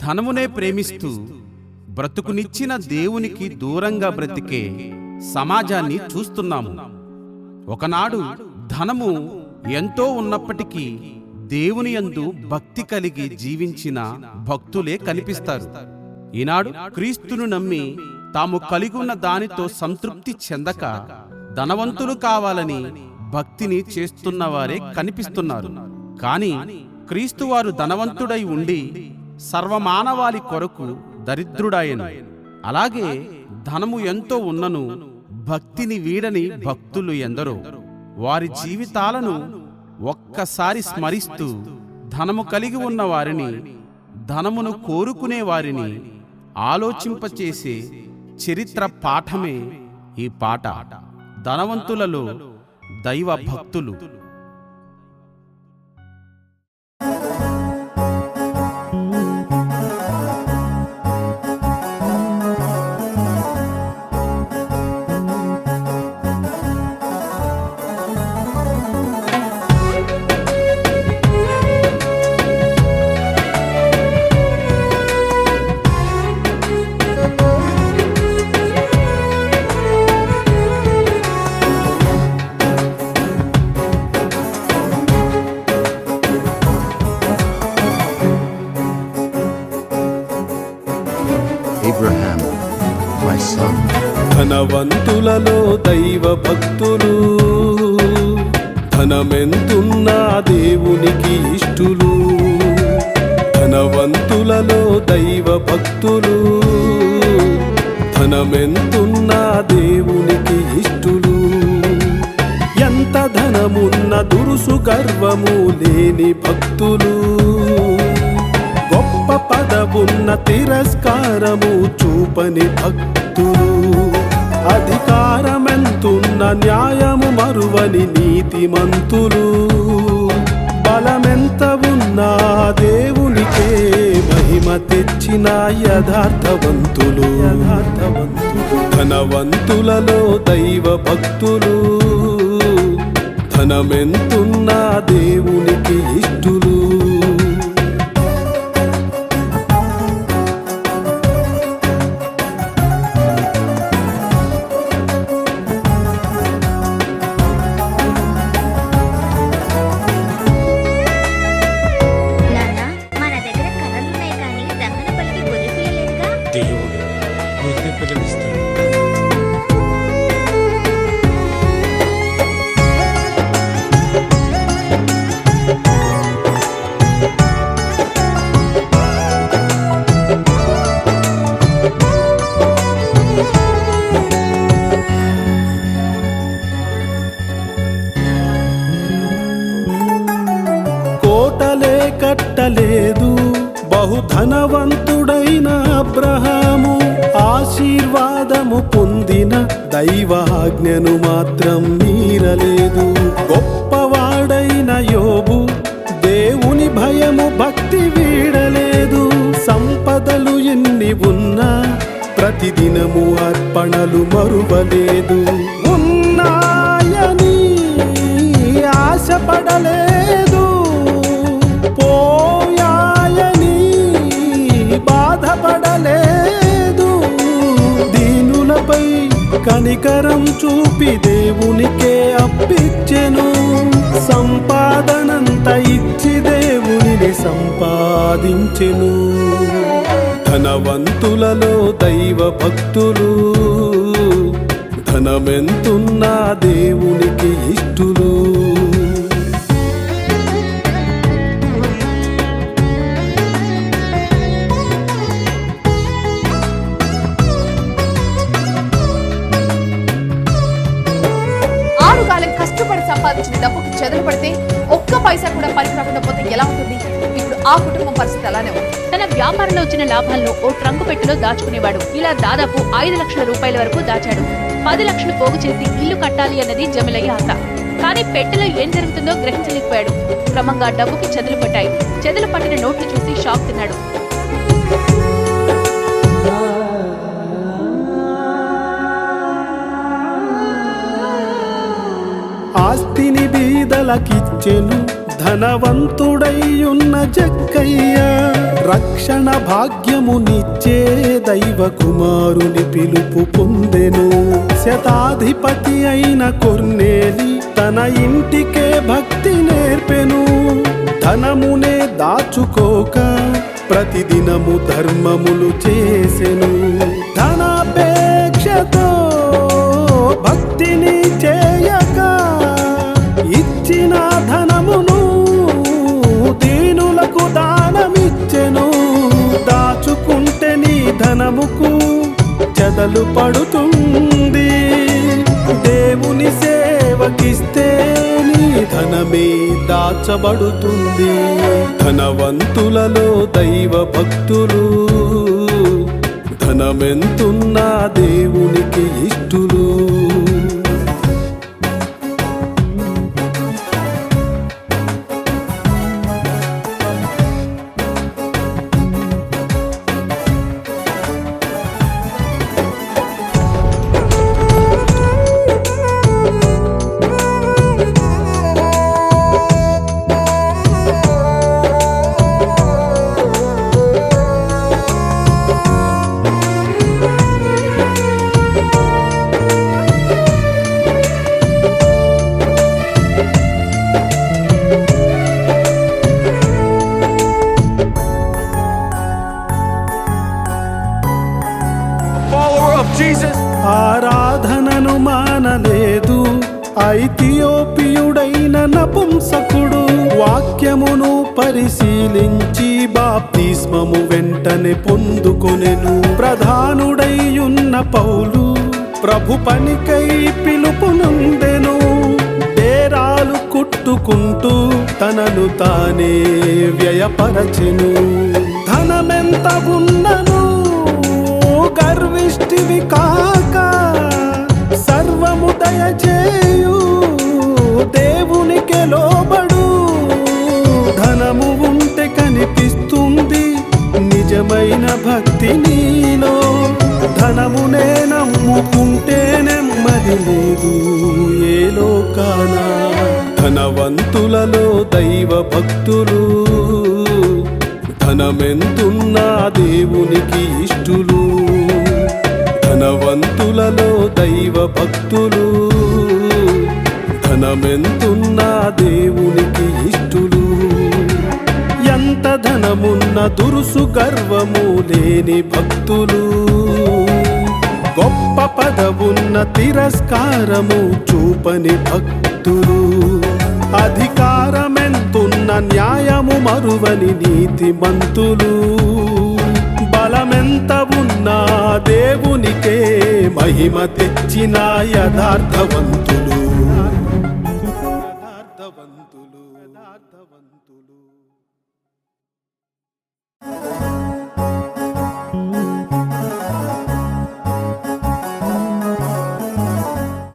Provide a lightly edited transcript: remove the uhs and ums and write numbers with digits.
ధనమునే ప్రేమిస్తూ బ్రతుకునిచ్చిన దేవునికి దూరంగా బ్రతికే సమాజాన్ని చూస్తున్నాము. ఒకనాడు ధనము ఎంతో ఉన్నప్పటికీ దేవుని యందు భక్తి కలిగి జీవించిన భక్తులే కనిపిస్తారు. ఈనాడు క్రీస్తును నమ్మి తాము కలిగున్న దానితో సంతృప్తి చెందక ధనవంతులు కావాలని భక్తిని చేస్తున్నవారే కనిపిస్తున్నారు. కాని క్రీస్తువారు ధనవంతుడై ఉండి సర్వమానవాళి కొరకు దరిద్రుడాయను. అలాగే ధనము ఎంతో ఉన్నను భక్తిని వీడని భక్తులు ఎందరో. వారి జీవితాలను ఒక్కసారి స్మరిస్తూ ధనము కలిగి ఉన్న వారిని, ధనమును కోరుకునే వారిని ఆలోచింపచేసే చరిత్ర పాఠమే ఈ పాట. ధనవంతులలో దైవ భక్తులు. Abraham, my son. ధనవంతులలో దైవ భక్తులు, ధనమెంతున్నా దేవునికి ఇష్టులు. ధనవంతులలో దైవ భక్తులు, ధనమెంతున్నా దేవునికి ఇష్టులు. ఎంత ధనమున్న దురుసు గర్వము లేని భక్తులు, గొప్ప పదవున్న తిరస్కారము చూపని భక్తులు. అధికారమెంతున్న న్యాయము మరువని నీతిమంతులు. బలమెంత ఉన్నా దేవునికే మహిమ తెచ్చిన యథార్థవంతులు. ధనవంతులలో దైవ భక్తులు, ధనమెంతున్నా దేవునికి ఇష్టులు. దేవుడు గొర్రె పిల్లనిస్తాడు. కోటలే కట్టలేదు బహుధనవంతుడైన అబ్రహాము. ఆశీర్వాదము పొందిన దైవాజ్ఞను మాత్రం మీరలేదు. గొప్పవాడైన యోబు దేవుని భయము భక్తి వీడలేదు. సంపదలు ఎన్ని ఉన్నా ప్రతిదినము అర్పణలు మరువలేదు. ఉన్నాయని ఆశపడలేదు, పోయాయని బాధపడలేదు. దీనులపై కనికరం చూపి దేవునికే అప్పిచ్చెను. సంపాదనంత ఇచ్చి దేవునిని సంపాదించెను. ధనవంతులలో దైవ భక్తులు, ధనమెంతున్నా దేవునికి ఇష్టులు. కష్టపడి సంపాదించిన డబ్బుకు చెదలు పడితే ఒక్క పైసా కూడా పనికి రాకుండా పోతే ఎలా ఉంటుంది? ఇప్పుడు ఆ కుటుంబం పరిస్థితి అలానే ఉంది. తన వ్యాపారంలో వచ్చిన లాభాలను ఓ ట్రంకు పెట్టెలో దాచుకునేవాడు. ఇలా దాదాపు 5 లక్షల రూపాయల వరకు దాచాడు. 10 లక్షలు పోగు చేసి ఇల్లు కట్టాలి అన్నది జమిలయ్య ఆశ. కానీ పెట్టెలో ఏం జరుగుతుందో గ్రహించలేకపోయాడు. క్రమంగా డబ్బుకి చెదలు పట్టాయి. చెదలు పట్టిన నోట్లు చూసి షాక్ తిన్నాడు. ఆస్తిని బీదలకిచ్చెను ధనవంతుడై ఉన్న జక్కయ్య. రక్షణ భాగ్యమునిచ్చే దైవ కుమారుని పిలుపు పొందెను. శతాధిపతి అయిన కొర్నేలి తన ఇంటికే భక్తి నేర్పెను. ధనమునే దాచుకోక ప్రతిదినము ధర్మములు చేసెను. ధనాపేక్షతో భక్తిని చేయక ఇచ్చిన ధనమును దీనులకు దానమిచ్చెను. దాచుకుంటే నీ ధనముకు చెదలు పడుతుంది. దేవుని సేవకిస్తే నీ ధనమే దాచబడుతుంది. ధనవంతులలో దైవ భక్తులు, ధనమెంతున్నా దేవునికి ఇష్టులు. ఆరాధనను మానలేదు ఐథియోపియుడైన నపుంసకుడు. వాక్యమును పరిశీలించి బాప్తిస్మము వెంటనే పొందుకొనెను. ప్రధానుడైయున్న పౌలు ప్రభు పనికై పిలుపునుందెను. డేరాలు కుట్టుకుంటూ తనను తానే వ్యయపరచెను. ధనమెంత ఉన్నను గర్విష్ఠివి కాక సర్వము దయచేయు దేవునికే లోబడు. ధనము ఉంటే కనిపిస్తుంది నిజమైన భక్తి నీలో. ధనమునే నమ్ముకుంటే నెమ్మది లేదు ఏ లోకాన. ధనవంతులలో దైవ భక్తులు, ధనమెంతున్నా దేవునికి ఇష్టులు. ధనవంతులలో దైవ భక్తులు, ధనమెంతున్నా దేవునికి ఇష్టులు. ఎంత ధనమున్న దురుసు గర్వము లేని భక్తులు. గొప్ప పదవున్న తిరస్కారము చూపని భక్తులు. అధికారమెంతున్న న్యాయము మరువని నీతిమంతులు. బలమెంత ఉన్నా దేవునికే మహిమ తెచ్చిన యథార్థవంతులు.